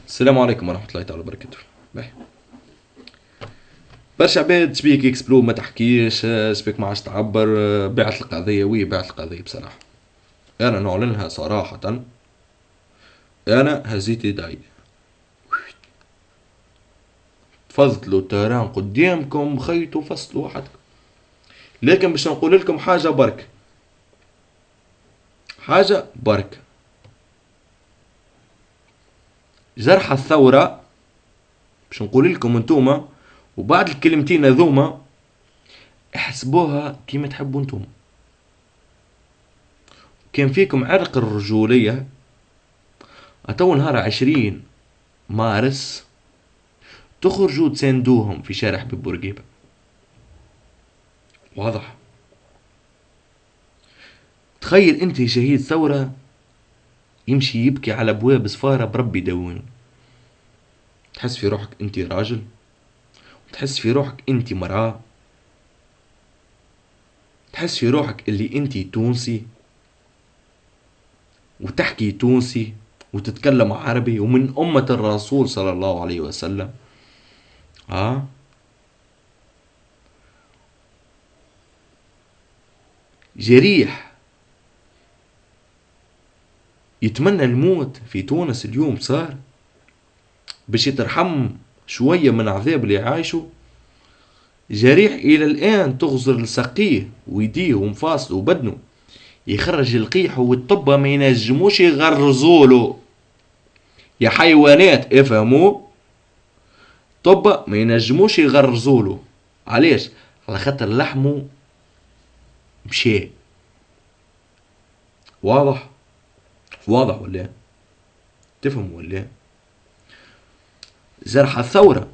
السلام عليكم ورحمة الله تعالى وبركاته. باهي. برشا عباد تبيك اكسبلو ما تحكيش، تبيك ما عادش تعبر، بعت القضية بعت القضية بصراحة. أنا نعلنها صراحة، أنا هزيت يدي. تفضلوا التيران قدامكم، خيطوا فصلوا وحدكم. لكن باش نقول لكم حاجة برك، جرح الثورة باش نقول لكم انتوما، وبعد الكلمتين هذوما احسبوها كيما تحبوا انتوما. كان فيكم عرق الرجولية، أتو نهار 20 مارس تخرجوا تساندوهم في شارع حبيب بورقيبة. واضح؟ تخيل انت شهيد ثورة يمشي يبكي على ابواب سفارة بربي دون، تحس في روحك انت راجل؟ تحس في روحك انت مرأة؟ تحس في روحك اللي انت تونسي وتحكي تونسي وتتكلم عربي ومن أمة الرسول صلى الله عليه وسلم؟ جريح يتمنى الموت في تونس اليوم صار باش يترحم شوية من عذاب اللي عايشه. جريح إلى الآن تغزر لساقيه ويديه ومفاصله وبدنه، يخرج القيح والطبة ما ينجموش يغرزوله. يا حيوانات افهموا، طبة ما ينجموش يغرزوله. علاش؟ على خاطر لحمه مشي. واضح ولا تفهموا ولا؟ جرح الثورة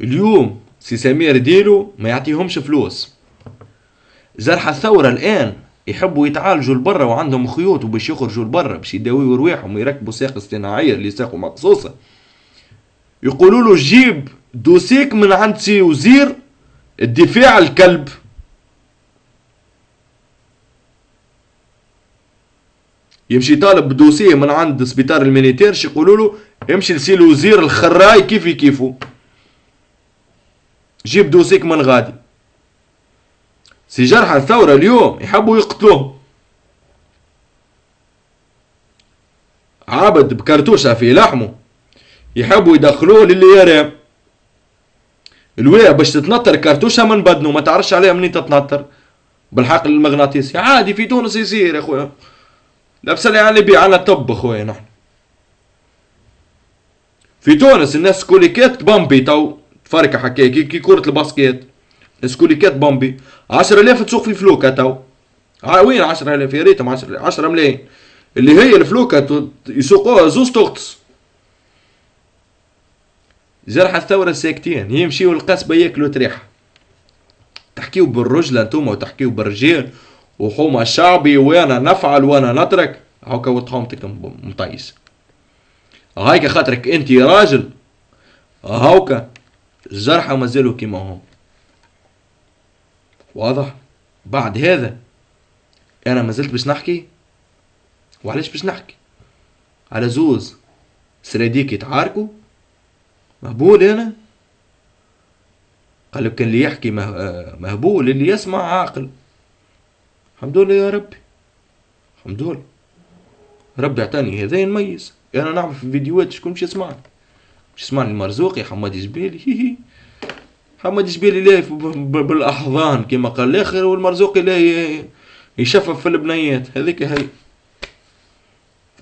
اليوم سي سمير ديلو ما يعطيهمش فلوس. جرح الثورة الآن يحبوا يتعالجوا لبرا وعندهم خيوط وباش يخرجوا لبرا باش يداويوا رواحهم ويركبوا ساق اصطناعية اللي ساقوا مقصوصة. يقولوا له جيب دوسيك من عند سي وزير الدفاع الكلب. يمشي طالب دوسيه من عند سبيطار الميليتير، يقولوا له امشي لسي الوزير الخراي كيفو جيب دوسيك من غادي. سي جرح الثورة اليوم يحبوا يقتلوه. عبد بكرتوشة في لحمه يحبوا يدخلوه للي يرام. الويع باش تتنطر كرتوشة من بدنه ما تعرفش عليها منين تتنطر بالحقل المغناطيسي. عادي في تونس يصير يا خويا، لابس لي على بيع على طب خويا. نحن في تونس الناس سكوليكات بامبي تو تفركح هكا كي كرة الباسكيت. سكوليكات بامبي 10,000 تسوق في فلوكة تو. وين 10,000؟ يا ريتهم 10 ملايين اللي هي الفلوكة يسوقوها زوز تغطس. جرح الثورة ساكتين، يمشيو القصبة ياكلوا تريحة. تحكيو بالرجلة انتوما وتحكيو بالرجال وحومة شعبي وانا نفعل وانا نترك. هاكا وطحومتك مطيس. هايكا خاطرك انت راجل. هاوكا الجرحى مازالوا كيما هم. واضح؟ بعد هذا انا مازلت باش نحكي. وعلاش باش نحكي؟ على زوز سراديك يتعاركوا مهبول. انا قالب كان اللي يحكي مهبول، اللي يسمع عاقل. الحمد لله يا ربي، الحمد لله ربي اعطاني هذا نميز. انا نعرف في فيديوهات شكون باش يسمعني. باش يسمعني المرزوقي، حماد جبيلي. هي حماد جبيلي لا بالاحضان كما قال الاخر، والمرزوقي لا يشفف في البنيات. هذيك هي.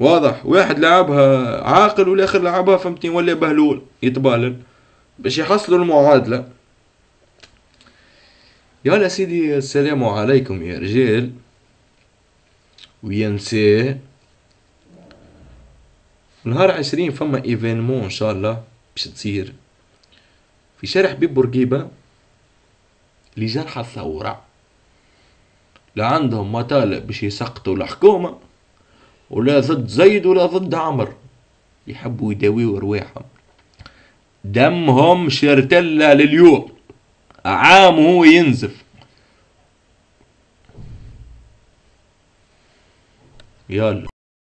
واضح؟ واحد لعبها عاقل والاخر لعبها فهمتني ولا بهلول يتبالل باش يحصلوا المعادله. يا سيدي السلام عليكم يا رجال ويا نساء. نهار 20 فما ايفينمون ان شاء الله باش تصير في شارع حبيب بورقيبة لجرحى الثورة. لا عندهم مطالب باش يسقطوا الحكومة ولا ضد زيد ولا ضد عمر. يحبوا يداويوا رواحهم. دمهم شرتلة لليوم، عام هو ينزف. يلا